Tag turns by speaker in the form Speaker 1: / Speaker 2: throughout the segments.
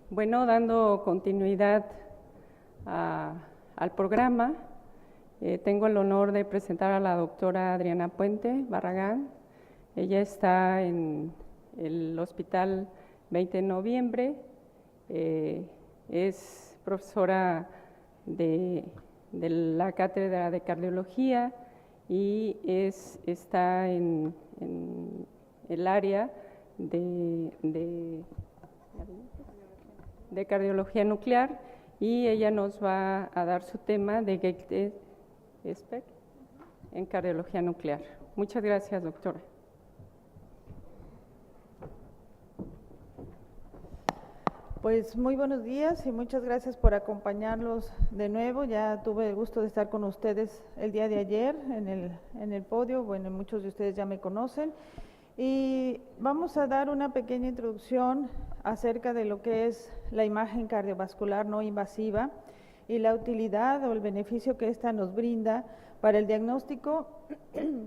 Speaker 1: Bueno, dando continuidad al programa, tengo el honor de presentar a la doctora Adriana Puente Barragán. Ella está en el Hospital 20 de Noviembre, es profesora de la Cátedra de Cardiología y está en el área de cardiología nuclear, y ella nos va a dar su tema de GEICT-SPEC en cardiología nuclear. Muchas gracias, doctora.
Speaker 2: Pues muy buenos días y muchas gracias por acompañarnos de nuevo. Ya tuve el gusto de estar con ustedes el día de ayer en el podio. Bueno, muchos de ustedes ya me conocen. Y vamos a dar una pequeña introducción acerca de lo que es la imagen cardiovascular no invasiva y la utilidad o el beneficio que ésta nos brinda para el diagnóstico,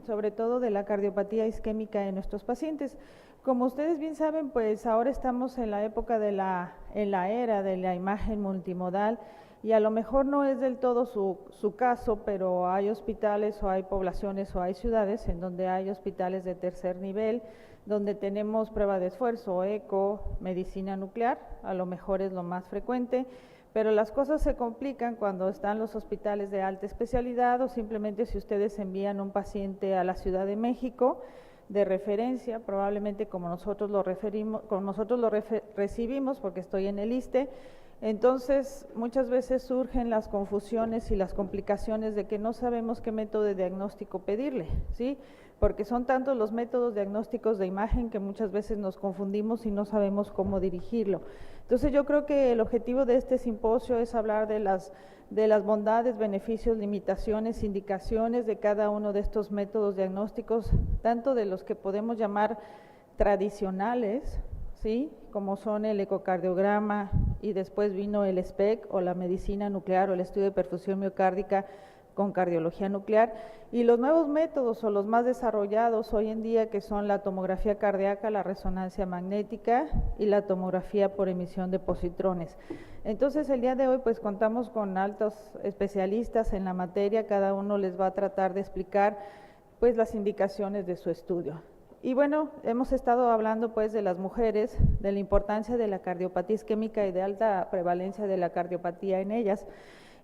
Speaker 2: sobre todo de la cardiopatía isquémica en nuestros pacientes. Como ustedes bien saben, pues ahora estamos en la época en la era de la imagen multimodal, y a lo mejor no es del todo su caso, pero hay hospitales o hay poblaciones o hay ciudades en donde hay hospitales de tercer nivel, donde tenemos prueba de esfuerzo, eco, medicina nuclear, a lo mejor es lo más frecuente, pero las cosas se complican cuando están los hospitales de alta especialidad o simplemente si ustedes envían un paciente a la Ciudad de México de referencia, probablemente como nosotros lo recibimos porque estoy en el ISSSTE. Entonces, muchas veces surgen las confusiones y las complicaciones de que no sabemos qué método de diagnóstico pedirle, ¿sí? Porque son tantos los métodos diagnósticos de imagen que muchas veces nos confundimos y no sabemos cómo dirigirlo. Entonces, yo creo que el objetivo de este simposio es hablar de las bondades, beneficios, limitaciones, indicaciones de cada uno de estos métodos diagnósticos, tanto de los que podemos llamar tradicionales, ¿sí?, como son el ecocardiograma, y después vino el SPEC o la medicina nuclear o el estudio de perfusión miocárdica con cardiología nuclear, y los nuevos métodos o los más desarrollados hoy en día, que son la tomografía cardíaca, la resonancia magnética y la tomografía por emisión de positrones. Entonces, el día de hoy pues contamos con altos especialistas en la materia, cada uno les va a tratar de explicar pues las indicaciones de su estudio. Y bueno, hemos estado hablando pues de las mujeres, de la importancia de la cardiopatía isquémica y de alta prevalencia de la cardiopatía en ellas.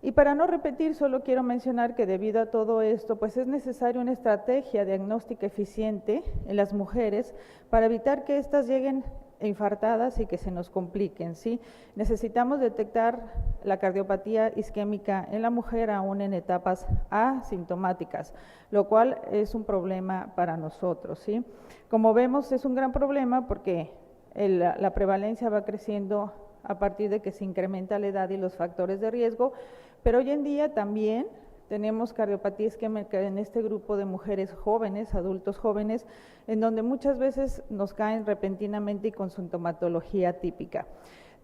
Speaker 2: Y para no repetir, solo quiero mencionar que debido a todo esto, pues es necesaria una estrategia diagnóstica eficiente en las mujeres para evitar que éstas lleguen infartadas y que se nos compliquen, ¿sí? Necesitamos detectar la cardiopatía isquémica en la mujer aún en etapas asintomáticas, lo cual es un problema para nosotros, ¿sí? Como vemos, es un gran problema porque la prevalencia va creciendo a partir de que se incrementa la edad y los factores de riesgo, pero hoy en día también tenemos cardiopatía isquémica en este grupo de mujeres jóvenes, adultos jóvenes, en donde muchas veces nos caen repentinamente y con sintomatología típica.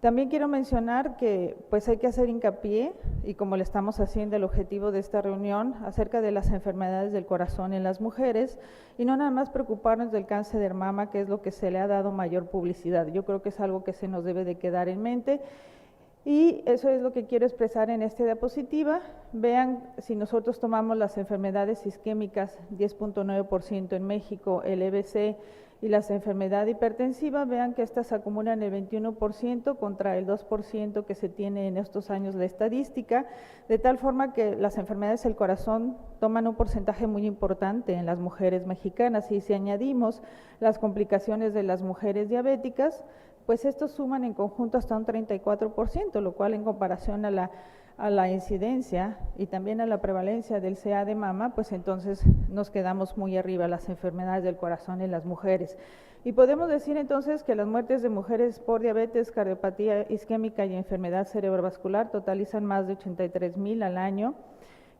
Speaker 2: También quiero mencionar que pues hay que hacer hincapié, y como le estamos haciendo el objetivo de esta reunión, acerca de las enfermedades del corazón en las mujeres, y no nada más preocuparnos del cáncer de mama, que es lo que se le ha dado mayor publicidad. Yo creo que es algo que se nos debe de quedar en mente. Y eso es lo que quiero expresar en esta diapositiva. Vean, si nosotros tomamos las enfermedades isquémicas, 10.9% en México, el EBC y las enfermedades hipertensivas, vean que estas acumulan el 21% contra el 2% que se tiene en estos años la estadística, de tal forma que las enfermedades del corazón toman un porcentaje muy importante en las mujeres mexicanas, y si añadimos las complicaciones de las mujeres diabéticas, pues estos suman en conjunto hasta un 34%, lo cual en comparación a la incidencia y también a la prevalencia del CA de mama, pues entonces nos quedamos muy arriba las enfermedades del corazón en las mujeres. Y podemos decir entonces que las muertes de mujeres por diabetes, cardiopatía isquémica y enfermedad cerebrovascular totalizan más de 83,000 al año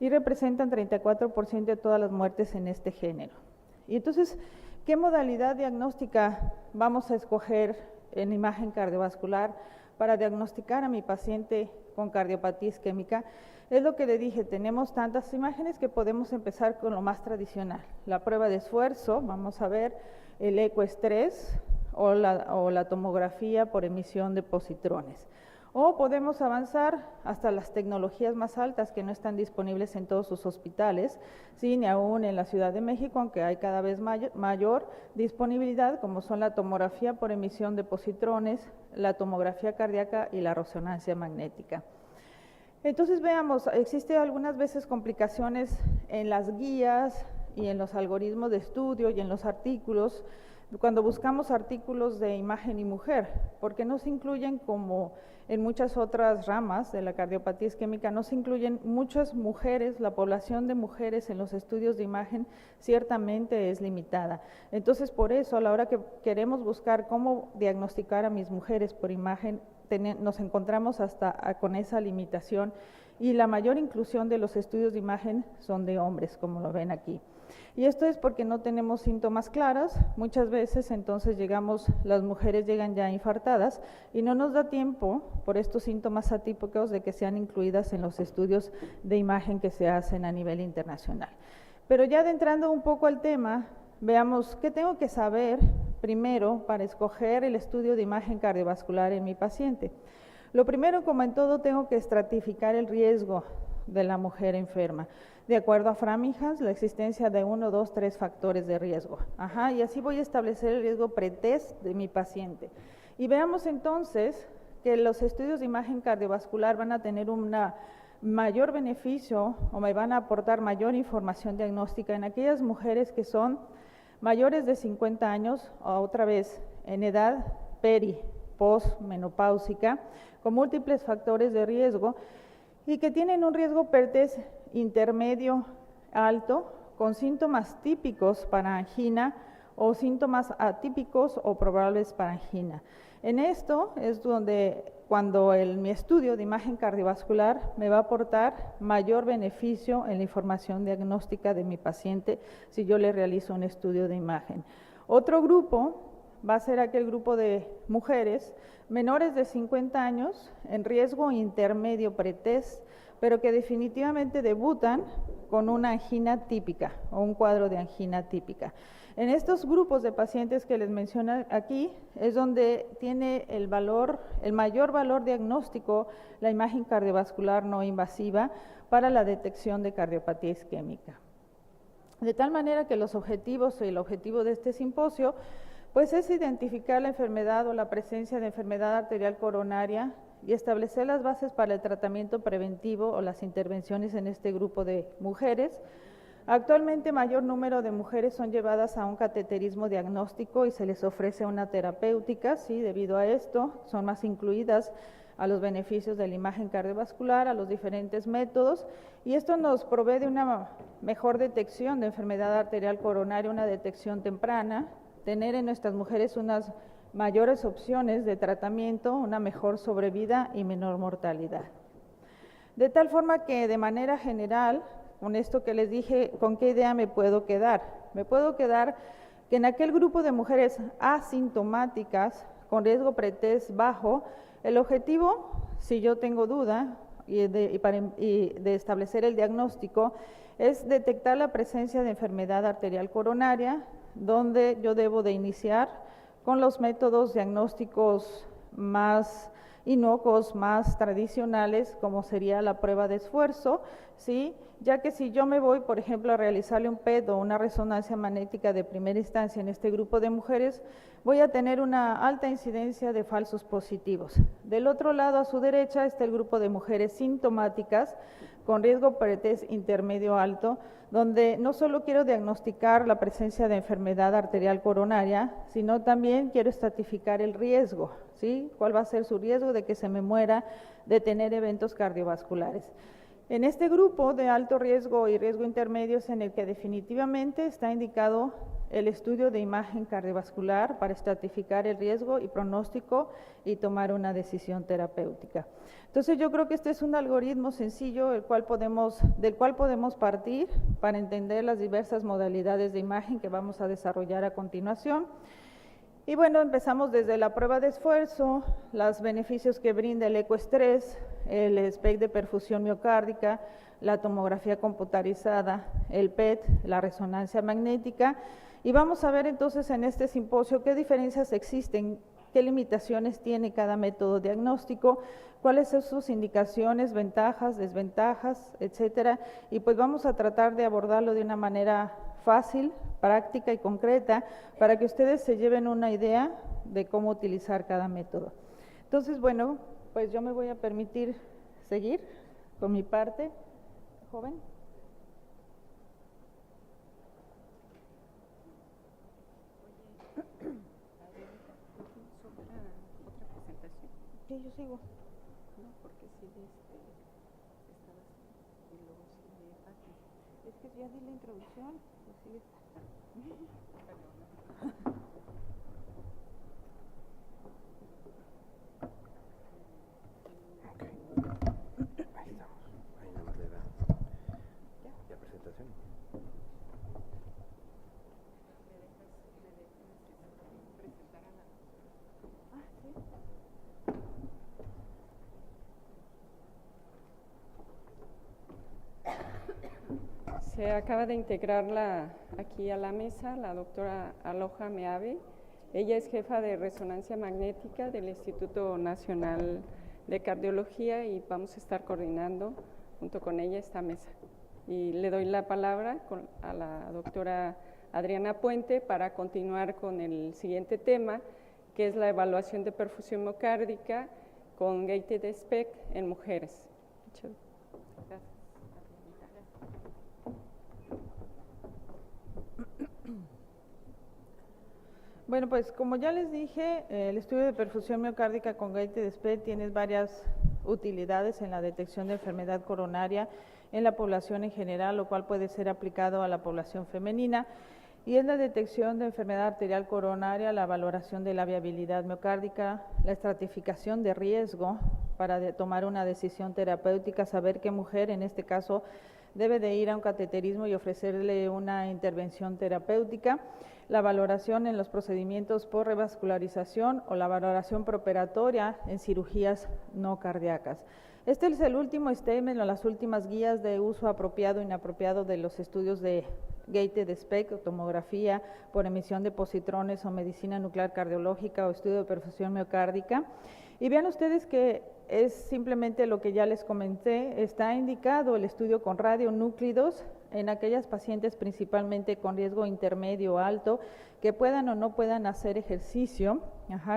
Speaker 2: y representan 34% de todas las muertes en este género. Y entonces, ¿qué modalidad diagnóstica vamos a escoger en imagen cardiovascular para diagnosticar a mi paciente con cardiopatía isquémica? Es lo que le dije, tenemos tantas imágenes que podemos empezar con lo más tradicional. La prueba de esfuerzo, vamos a ver el ecoestrés, o la tomografía por emisión de positrones. O podemos avanzar hasta las tecnologías más altas que no están disponibles en todos sus hospitales, ¿sí? Ni aún en la Ciudad de México, aunque hay cada vez mayor disponibilidad, como son la tomografía por emisión de positrones, la tomografía cardíaca y la resonancia magnética. Entonces veamos, existen algunas veces complicaciones en las guías y en los algoritmos de estudio y en los artículos, cuando buscamos artículos de imagen y mujer, porque no se incluyen, como en muchas otras ramas de la cardiopatía isquémica, no se incluyen muchas mujeres. La población de mujeres en los estudios de imagen ciertamente es limitada. Entonces, por eso, a la hora que queremos buscar cómo diagnosticar a mis mujeres por imagen, nos encontramos con esa limitación, y la mayor inclusión de los estudios de imagen son de hombres, como lo ven aquí. Y esto es porque no tenemos síntomas claros. Muchas veces entonces las mujeres llegan ya infartadas y no nos da tiempo, por estos síntomas atípicos, de que sean incluidas en los estudios de imagen que se hacen a nivel internacional. Pero ya adentrando un poco al tema, veamos qué tengo que saber primero para escoger el estudio de imagen cardiovascular en mi paciente. Lo primero, como en todo, tengo que estratificar el riesgo de la mujer enferma. De acuerdo a Framingham, la existencia de 1, 2, 3 factores de riesgo. Y así voy a establecer el riesgo pretest de mi paciente. Y veamos entonces que los estudios de imagen cardiovascular van a tener un mayor beneficio, o me van a aportar mayor información diagnóstica en aquellas mujeres que son mayores de 50 años, o otra vez en edad postmenopáusica, con múltiples factores de riesgo y que tienen un riesgo pretest intermedio alto, con síntomas típicos para angina o síntomas atípicos o probables para angina. En esto es donde, cuando mi estudio de imagen cardiovascular me va a aportar mayor beneficio en la información diagnóstica de mi paciente si yo le realizo un estudio de imagen. Otro grupo va a ser aquel grupo de mujeres menores de 50 años en riesgo intermedio pretest, pero que definitivamente debutan con una angina típica o un cuadro de angina típica. En estos grupos de pacientes que les menciono aquí es donde tiene el mayor valor diagnóstico la imagen cardiovascular no invasiva para la detección de cardiopatía isquémica. De tal manera que los objetivos y el objetivo de este simposio pues es identificar la enfermedad o la presencia de enfermedad arterial coronaria y establecer las bases para el tratamiento preventivo o las intervenciones en este grupo de mujeres. Actualmente, mayor número de mujeres son llevadas a un cateterismo diagnóstico y se les ofrece una terapéutica, ¿sí? Debido a esto, son más incluidas a los beneficios de la imagen cardiovascular, a los diferentes métodos, y esto nos provee de una mejor detección de enfermedad arterial coronaria, una detección temprana, tener en nuestras mujeres unas mayores opciones de tratamiento, una mejor sobrevida y menor mortalidad. De tal forma que, de manera general, con esto que les dije, ¿con qué idea me puedo quedar? Me puedo quedar que en aquel grupo de mujeres asintomáticas con riesgo pretest bajo, el objetivo, si yo tengo duda y de establecer el diagnóstico, es detectar la presencia de enfermedad arterial coronaria, donde yo debo de iniciar con los métodos diagnósticos más inocuos, más tradicionales, como sería la prueba de esfuerzo, ¿sí? Ya que si yo me voy, por ejemplo, a realizarle un PET o una resonancia magnética de primera instancia en este grupo de mujeres, voy a tener una alta incidencia de falsos positivos. Del otro lado, a su derecha, está el grupo de mujeres sintomáticas con riesgo pretest intermedio alto, donde no solo quiero diagnosticar la presencia de enfermedad arterial coronaria, sino también quiero estratificar el riesgo, ¿sí? ¿Cuál va a ser su riesgo de que se me muera, de tener eventos cardiovasculares? En este grupo de alto riesgo y riesgo intermedio es en el que definitivamente está indicado el estudio de imagen cardiovascular para estratificar el riesgo y pronóstico y tomar una decisión terapéutica. Entonces yo creo que este es un algoritmo sencillo del cual podemos partir para entender las diversas modalidades de imagen que vamos a desarrollar a continuación. Y bueno, empezamos desde la prueba de esfuerzo, los beneficios que brinda el ecoestrés, el SPECT de perfusión miocárdica, la tomografía computarizada, el PET, la resonancia magnética, Y vamos a ver entonces en este simposio qué diferencias existen, qué limitaciones tiene cada método diagnóstico, cuáles son sus indicaciones, ventajas, desventajas, etcétera. Y pues vamos a tratar de abordarlo de una manera fácil, práctica y concreta para que ustedes se lleven una idea de cómo utilizar cada método. Entonces, bueno, pues yo me voy a permitir seguir con mi parte, joven. Sí, yo sigo.
Speaker 1: No, porque sí, estabas y luego sigue Pati.
Speaker 2: Es que ya di la introducción, pues sigue.
Speaker 3: Ok, ahí estamos. Ahí nada más le da ya presentación.
Speaker 1: Presentar a la...
Speaker 2: Ah, sí.
Speaker 1: Se acaba de integrar aquí a la mesa la doctora Aloha Meave. Ella es jefa de resonancia magnética del Instituto Nacional de Cardiología y vamos a estar coordinando junto con ella esta mesa. Y le doy la palabra a la doctora Adriana Puente para continuar con el siguiente tema, que es la evaluación de perfusión miocárdica con gated SPECT en mujeres. Muchas gracias.
Speaker 2: Bueno, pues como ya les dije, el estudio de perfusión miocárdica con gated SPECT tiene varias utilidades en la detección de enfermedad coronaria en la población en general, lo cual puede ser aplicado a la población femenina, y es la detección de enfermedad arterial coronaria, la valoración de la viabilidad miocárdica, la estratificación de riesgo para tomar una decisión terapéutica, saber qué mujer en este caso debe de ir a un cateterismo y ofrecerle una intervención terapéutica, la valoración en los procedimientos por revascularización o la valoración preoperatoria en cirugías no cardíacas. Este es el último statement o las últimas guías de uso apropiado e inapropiado de los estudios de gated SPECT o tomografía por emisión de positrones o medicina nuclear cardiológica o estudio de perfusión miocárdica. Y vean ustedes que es simplemente lo que ya les comenté, está indicado el estudio con radionúclidos en aquellas pacientes principalmente con riesgo intermedio o alto que puedan o no puedan hacer ejercicio,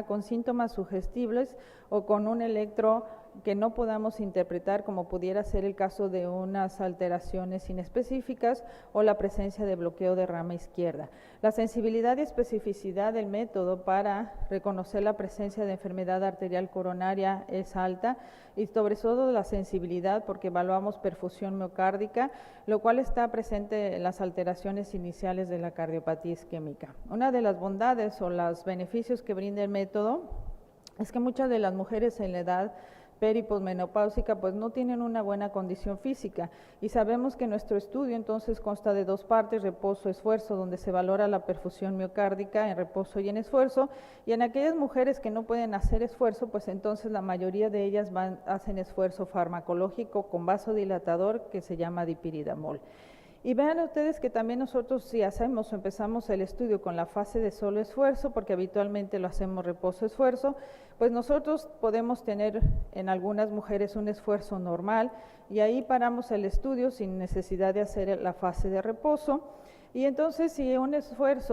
Speaker 2: con síntomas sugestibles o con un electro que no podamos interpretar como pudiera ser el caso de unas alteraciones inespecíficas o la presencia de bloqueo de rama izquierda. La sensibilidad y especificidad del método para reconocer la presencia de enfermedad arterial coronaria es alta y sobre todo la sensibilidad porque evaluamos perfusión miocárdica, lo cual está presente en las alteraciones iniciales de la cardiopatía isquémica. Una de las bondades o los beneficios que brinda el método es que muchas de las mujeres en la edad peri- y posmenopáusica pues no tienen una buena condición física y sabemos que nuestro estudio entonces consta de dos partes, reposo-esfuerzo, donde se valora la perfusión miocárdica en reposo y en esfuerzo, y en aquellas mujeres que no pueden hacer esfuerzo pues entonces la mayoría de ellas hacen esfuerzo farmacológico con vasodilatador que se llama dipiridamol. Y vean ustedes que también nosotros si empezamos el estudio con la fase de solo esfuerzo, porque habitualmente lo hacemos reposo-esfuerzo, pues nosotros podemos tener en algunas mujeres un esfuerzo normal y ahí paramos el estudio sin necesidad de hacer la fase de reposo. Y entonces si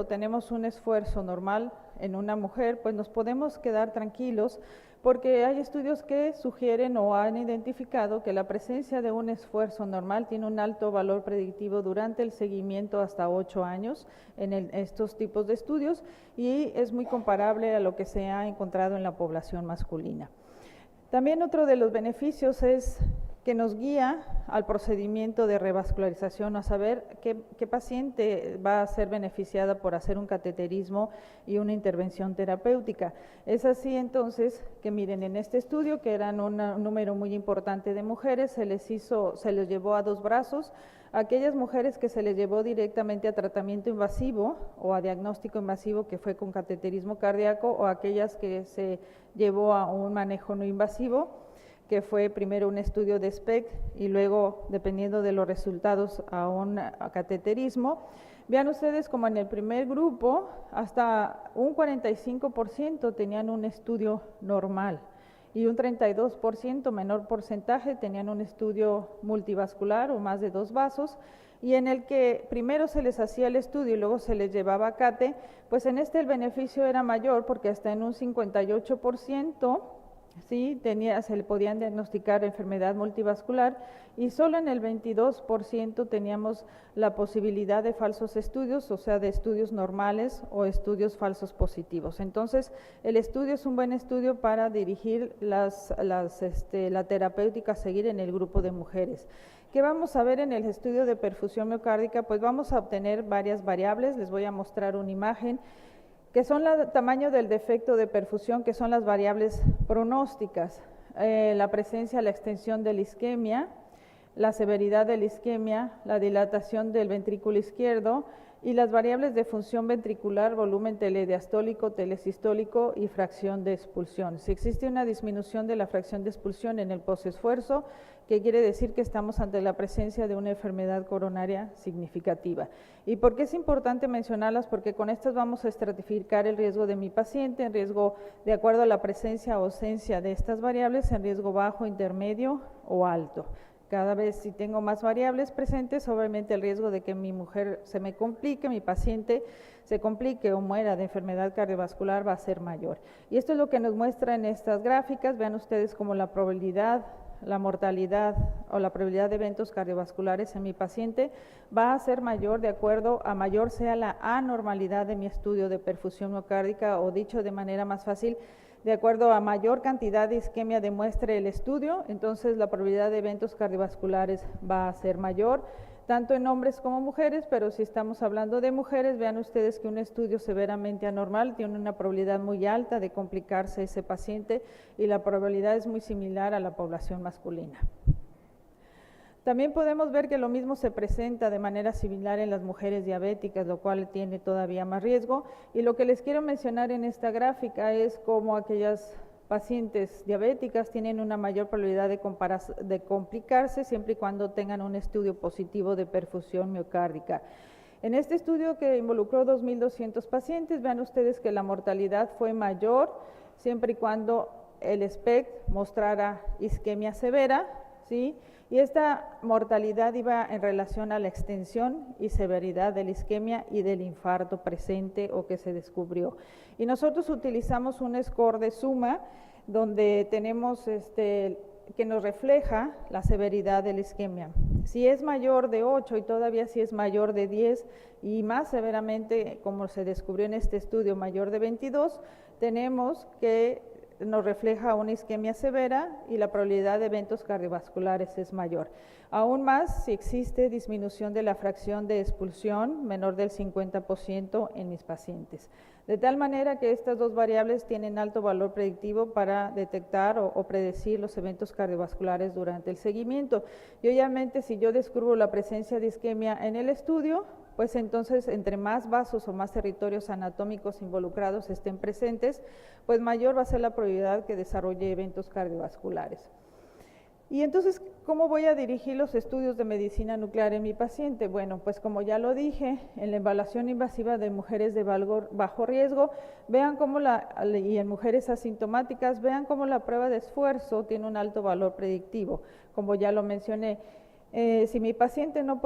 Speaker 2: tenemos un esfuerzo normal en una mujer, pues nos podemos quedar tranquilos porque hay estudios que sugieren o han identificado que la presencia de un esfuerzo normal tiene un alto valor predictivo durante el seguimiento hasta 8 años en estos tipos de estudios y es muy comparable a lo que se ha encontrado en la población masculina. También otro de los beneficios es que nos guía al procedimiento de revascularización, a saber qué paciente va a ser beneficiada por hacer un cateterismo y una intervención terapéutica. Es así entonces que miren, en este estudio, que eran un número muy importante de mujeres, se les llevó a 2 brazos, aquellas mujeres que se les llevó directamente a tratamiento invasivo o a diagnóstico invasivo que fue con cateterismo cardíaco, o aquellas que se llevó a un manejo no invasivo, que fue primero un estudio de SPECT y luego, dependiendo de los resultados, a un cateterismo. Vean ustedes como en el primer grupo hasta un 45% tenían un estudio normal y un 32%, menor porcentaje, tenían un estudio multivascular o más de 2 vasos, y en el que primero se les hacía el estudio y luego se les llevaba a CATE, pues en este el beneficio era mayor porque hasta en un 58% ¿sí? Se le podían diagnosticar enfermedad multivascular y solo en el 22% teníamos la posibilidad de falsos estudios, o sea, de estudios normales o estudios falsos positivos. Entonces, el estudio es un buen estudio para dirigir la terapéutica a seguir en el grupo de mujeres. ¿Qué vamos a ver en el estudio de perfusión miocárdica? Pues vamos a obtener varias variables, les voy a mostrar una imagen, que son el tamaño del defecto de perfusión, que son las variables pronósticas, la presencia, la extensión de la isquemia, la severidad de la isquemia, la dilatación del ventrículo izquierdo y las variables de función ventricular, volumen telediastólico, telesistólico y fracción de expulsión. Si existe una disminución de la fracción de expulsión en el posesfuerzo, que quiere decir que estamos ante la presencia de una enfermedad coronaria significativa. ¿Y por qué es importante mencionarlas? Porque con estas vamos a estratificar el riesgo de mi paciente, en riesgo de acuerdo a la presencia o ausencia de estas variables, en riesgo bajo, intermedio o alto. Cada vez si tengo más variables presentes, obviamente el riesgo de que mi mujer se me complique, mi paciente se complique o muera de enfermedad cardiovascular va a ser mayor. Y esto es lo que nos muestra en estas gráficas. Vean ustedes como la probabilidad, la mortalidad o la probabilidad de eventos cardiovasculares en mi paciente va a ser mayor de acuerdo a mayor sea la anormalidad de mi estudio de perfusión miocárdica, o dicho de manera más fácil, de acuerdo a mayor cantidad de isquemia demuestre el estudio, entonces la probabilidad de eventos cardiovasculares va a ser mayor, tanto en hombres como mujeres, pero si estamos hablando de mujeres, vean ustedes que un estudio severamente anormal tiene una probabilidad muy alta de complicarse ese paciente y la probabilidad es muy similar a la población masculina. También podemos ver que lo mismo se presenta de manera similar en las mujeres diabéticas, lo cual tiene todavía más riesgo. Y lo que les quiero mencionar en esta gráfica es cómo aquellas pacientes diabéticas tienen una mayor probabilidad de complicarse siempre y cuando tengan un estudio positivo de perfusión miocárdica. En este estudio, que involucró 2.200 pacientes, vean ustedes que la mortalidad fue mayor siempre y cuando el SPECT mostrara isquemia severa, ¿sí? Y esta mortalidad iba en relación a la extensión y severidad de la isquemia y del infarto presente o que se descubrió. Y nosotros utilizamos un score de suma donde tenemos que nos refleja la severidad de la isquemia. Si es mayor de 8 y todavía si es mayor de 10 y más severamente, como se descubrió en este estudio, mayor de 22, tenemos que nos refleja una isquemia severa y la probabilidad de eventos cardiovasculares es mayor. Aún más si existe disminución de la fracción de expulsión menor del 50% en mis pacientes. De tal manera que estas dos variables tienen alto valor predictivo para detectar o predecir los eventos cardiovasculares durante el seguimiento. Y obviamente si yo descubro la presencia de isquemia en el estudio, pues entonces entre más vasos o más territorios anatómicos involucrados estén presentes, pues mayor va a ser la probabilidad que desarrolle eventos cardiovasculares. Y entonces, ¿cómo voy a dirigir los estudios de medicina nuclear en mi paciente? Bueno, pues como ya lo dije, en la evaluación invasiva de mujeres de bajo riesgo, vean cómo y en mujeres asintomáticas, vean cómo la prueba de esfuerzo tiene un alto valor predictivo. Como ya lo mencioné, si mi paciente no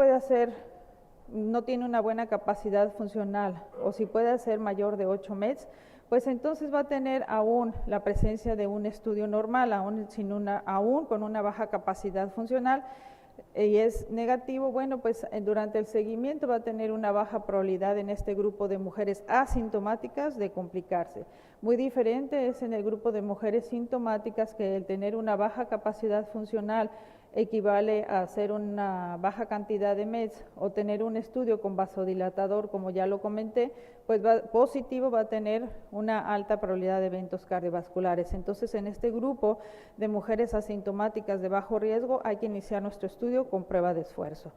Speaker 2: tiene una buena capacidad funcional o si puede hacer mayor de 8 METs, pues entonces va a tener aún la presencia de un estudio normal, aún con una baja capacidad funcional y es negativo, bueno, pues durante el seguimiento va a tener una baja probabilidad en este grupo de mujeres asintomáticas de complicarse. Muy diferente es en el grupo de mujeres sintomáticas que el tener una baja capacidad funcional equivale a hacer una baja cantidad de METs o tener un estudio con vasodilatador, como ya lo comenté, pues positivo va a tener una alta probabilidad de eventos cardiovasculares. Entonces, en este grupo de mujeres asintomáticas de bajo riesgo hay que iniciar nuestro estudio con prueba de esfuerzo.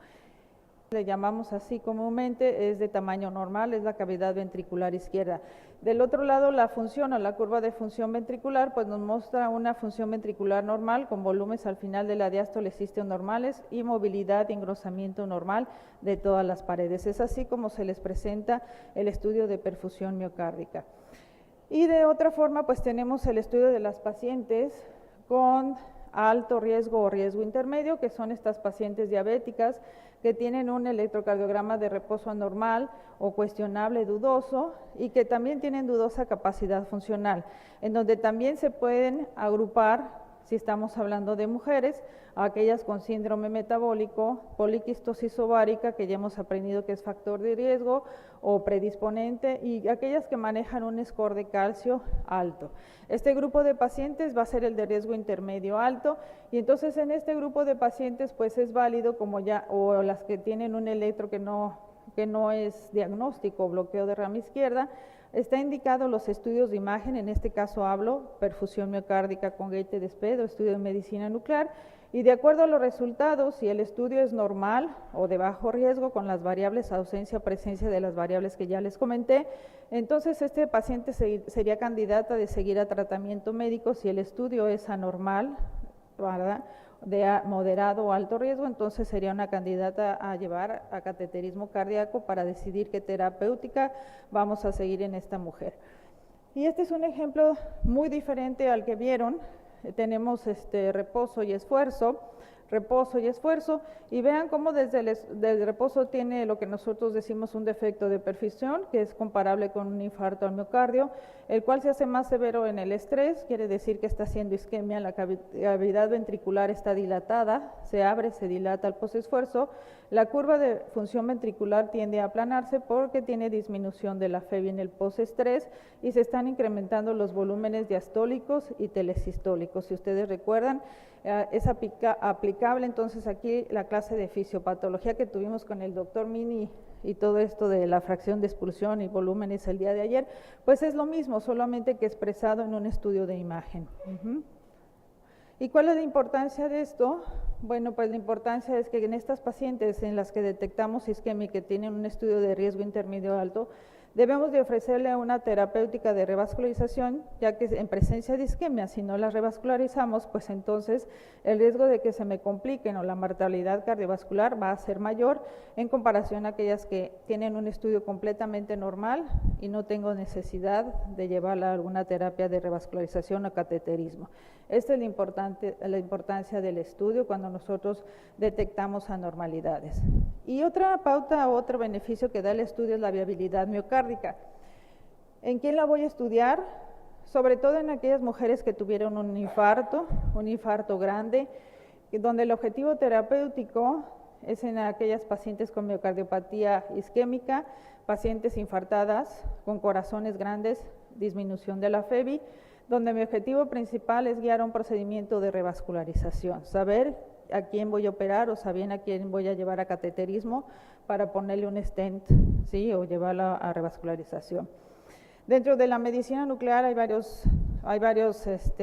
Speaker 2: le llamamos así comúnmente, es de tamaño normal, es la cavidad ventricular izquierda. Del otro lado, la función o la curva de función ventricular, pues nos muestra una función ventricular normal con volúmenes al final de la diástole sístole normales y movilidad y engrosamiento normal de todas las paredes. Es así como se les presenta el estudio de perfusión miocárdica. Y de otra forma, pues tenemos el estudio de las pacientes con alto riesgo o riesgo intermedio, que son estas pacientes diabéticas que tienen un electrocardiograma de reposo anormal o cuestionable dudoso y que también tienen dudosa capacidad funcional, en donde también se pueden agrupar, si estamos hablando de mujeres, a aquellas con síndrome metabólico, poliquistosis ovárica, que ya hemos aprendido que es factor de riesgo o predisponente, y aquellas que manejan un score de calcio alto. Este grupo de pacientes va a ser el de riesgo intermedio alto, y entonces en este grupo de pacientes pues es válido como ya, o las que tienen un electro que no es diagnóstico, bloqueo de rama izquierda, está indicado los estudios de imagen, en este caso hablo perfusión miocárdica con gate de SPED o estudio de medicina nuclear, y de acuerdo a los resultados, si el estudio es normal o de bajo riesgo con las variables ausencia o presencia de las variables que ya les comenté, entonces este paciente sería candidata de seguir a tratamiento médico. Si el estudio es anormal, ¿verdad?, de moderado o alto riesgo, entonces sería una candidata a llevar a cateterismo cardíaco para decidir qué terapéutica vamos a seguir en esta mujer. Y este es un ejemplo muy diferente al que vieron. Tenemos reposo y esfuerzo, y vean cómo desde el reposo tiene lo que nosotros decimos un defecto de perfusión, que es comparable con un infarto al miocardio, el cual se hace más severo en el estrés, quiere decir que está haciendo isquemia, la cavidad ventricular está dilatada, se abre, se dilata al posesfuerzo, la curva de función ventricular tiende a aplanarse porque tiene disminución de la FEV en el postestrés y se están incrementando los volúmenes diastólicos y telesistólicos. Si ustedes recuerdan, es aplicable entonces aquí la clase de fisiopatología que tuvimos con el doctor Mini y todo esto de la fracción de expulsión y volúmenes el día de ayer, pues es lo mismo, solamente que expresado en un estudio de imagen. ¿Y cuál es la importancia de esto? Bueno, pues la importancia es que en estas pacientes en las que detectamos isquemia y que tienen un estudio de riesgo intermedio alto, debemos de ofrecerle una terapéutica de revascularización, ya que en presencia de isquemia, si no la revascularizamos, pues entonces el riesgo de que se me compliquen o la mortalidad cardiovascular va a ser mayor en comparación a aquellas que tienen un estudio completamente normal y no tengo necesidad de llevarla a alguna terapia de revascularización o cateterismo. Esta es la importancia del estudio cuando nosotros detectamos anormalidades. Y otra pauta, otro beneficio que da el estudio es la viabilidad miocárdica. ¿En quién la voy a estudiar? Sobre todo en aquellas mujeres que tuvieron un infarto grande, donde el objetivo terapéutico es en aquellas pacientes con miocardiopatía isquémica, pacientes infartadas con corazones grandes, disminución de la FEV, donde mi objetivo principal es guiar un procedimiento de revascularización, saber a quién voy a operar o saber a quién voy a llevar a cateterismo para ponerle un stent, ¿sí?, o llevarla a revascularización. Dentro de la medicina nuclear hay varios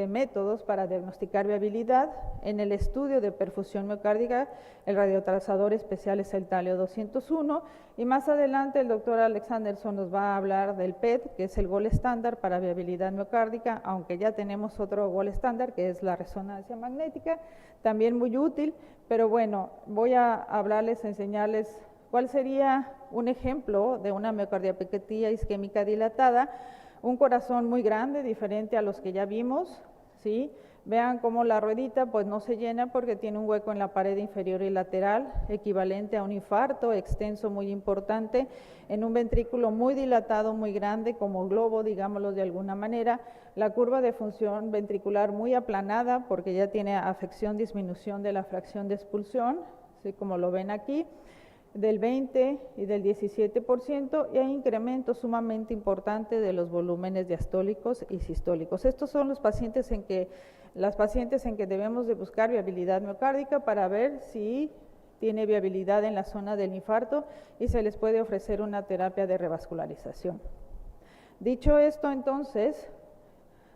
Speaker 2: métodos para diagnosticar viabilidad. En el estudio de perfusión miocárdica, el radiotrazador especial es el talio 201, y más adelante el doctor Alexanderson nos va a hablar del PET, que es el gold estándar para viabilidad miocárdica, aunque ya tenemos otro gold estándar, que es la resonancia magnética, también muy útil, pero bueno, voy a enseñarles cuál sería un ejemplo de una miocardiopatía isquémica dilatada. Un corazón muy grande, diferente a los que ya vimos, ¿sí? Vean cómo la ruedita pues no se llena porque tiene un hueco en la pared inferior y lateral, equivalente a un infarto extenso muy importante, en un ventrículo muy dilatado, muy grande, como globo, digámoslo de alguna manera. La curva de función ventricular muy aplanada porque ya tiene afección, disminución de la fracción de expulsión, ¿sí?, como lo ven aquí, del 20 y del 17%, y hay incremento sumamente importante de los volúmenes diastólicos y sistólicos. Estos son las pacientes en que debemos de buscar viabilidad miocárdica para ver si tiene viabilidad en la zona del infarto y se les puede ofrecer una terapia de revascularización. Dicho esto, entonces,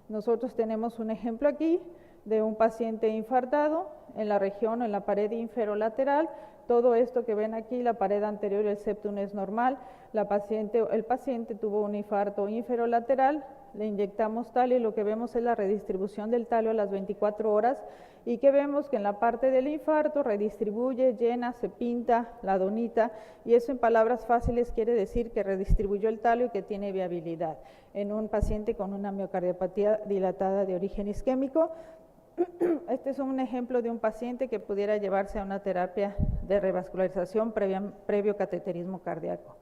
Speaker 2: nosotros tenemos un ejemplo aquí de un paciente infartado en la región o en la pared inferolateral. Todo esto que ven aquí, la pared anterior y el septum es normal. El paciente tuvo un infarto inferolateral, le inyectamos talio y lo que vemos es la redistribución del talio a las 24 horas y que vemos que en la parte del infarto redistribuye, llena, se pinta la donita y eso en palabras fáciles quiere decir que redistribuyó el talio y que tiene viabilidad en un paciente con una miocardiopatía dilatada de origen isquémico. Este es un ejemplo de un paciente que pudiera llevarse a una terapia de revascularización previo cateterismo cardíaco.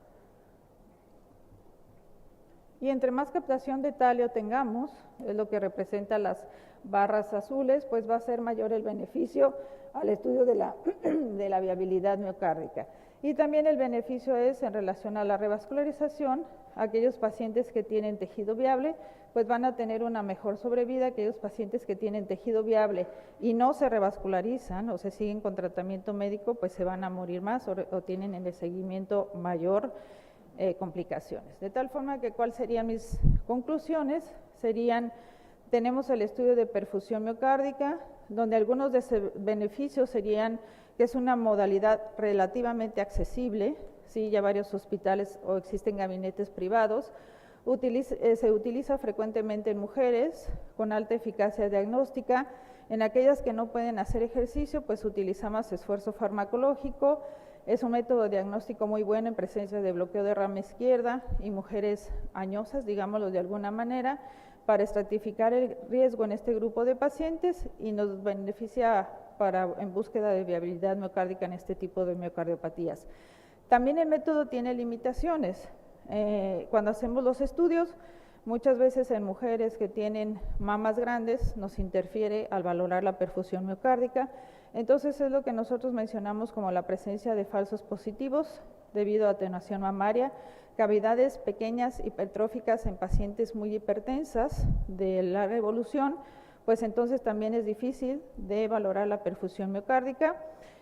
Speaker 2: Y entre más captación de talio tengamos, es lo que representa las barras azules, pues va a ser mayor el beneficio al estudio de la viabilidad miocárdica. Y también el beneficio es en relación a la revascularización, aquellos pacientes que tienen tejido viable, pues van a tener una mejor sobrevida. Aquellos pacientes que tienen tejido viable y no se revascularizan o se siguen con tratamiento médico, pues se van a morir más o tienen en el seguimiento mayor complicaciones. De tal forma que, ¿cuáles serían mis conclusiones? Tenemos el estudio de perfusión miocárdica, donde algunos de sus beneficios serían que es una modalidad relativamente accesible, ¿sí? Ya varios hospitales o existen gabinetes privados, se utiliza frecuentemente en mujeres con alta eficacia diagnóstica. En aquellas que no pueden hacer ejercicio, pues utilizamos esfuerzo farmacológico. Es un método diagnóstico muy bueno en presencia de bloqueo de rama izquierda y mujeres añosas, digámoslo de alguna manera, para estratificar el riesgo en este grupo de pacientes y nos beneficia en búsqueda de viabilidad miocárdica en este tipo de miocardiopatías. También el método tiene limitaciones. Cuando hacemos los estudios, muchas veces en mujeres que tienen mamas grandes nos interfiere al valorar la perfusión miocárdica. Entonces es lo que nosotros mencionamos como la presencia de falsos positivos debido a atenuación mamaria, cavidades pequeñas hipertróficas en pacientes muy hipertensas de larga evolución, pues entonces también es difícil de valorar la perfusión miocárdica.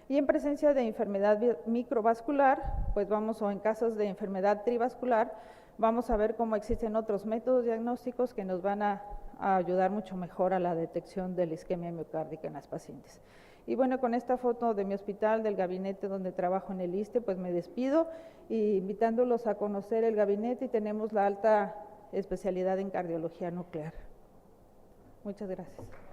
Speaker 2: Y en presencia de enfermedad microvascular, pues o en casos de enfermedad trivascular, vamos a ver cómo existen otros métodos diagnósticos que nos van a ayudar mucho mejor a la detección de la isquemia miocárdica en las pacientes. Y bueno, con esta foto de mi hospital, del gabinete donde trabajo en el ISSSTE, pues me despido y invitándolos a conocer el gabinete y tenemos la alta especialidad en cardiología nuclear. Muchas gracias.